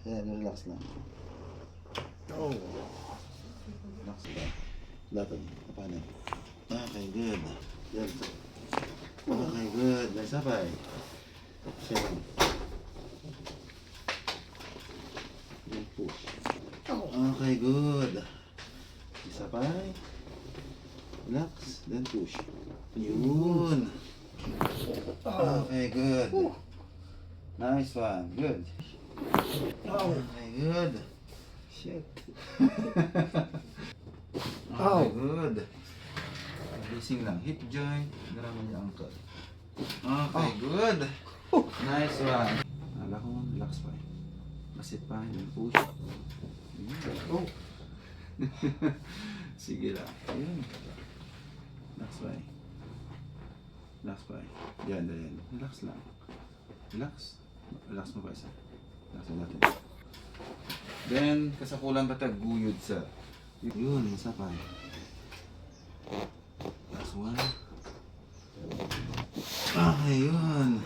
Ayan, relax lang. Oh. Relax lang. Latag. Kapanan. Okay, good. Yan. Okay, good. May sabay. Yan. Yan, push. Okay, good. Isa pa. Relax, then push. Yun. Okay, good. Nice one. Good. Okay, good. Shit. Okay, good. Releasing lang. Hip joint. Garaman niya ankle. Okay, good. Nice one. Hala ko, relax pa. Basit pa, then push. Oh. Sige lang. Yun. Relax pa. Relax pa. Yan. Relax lang. Relax. Relax mo pa isa. Relaxin natin. Then, kasakulan ba guyod sa... Yun, masapay. Last one. Okay, yun.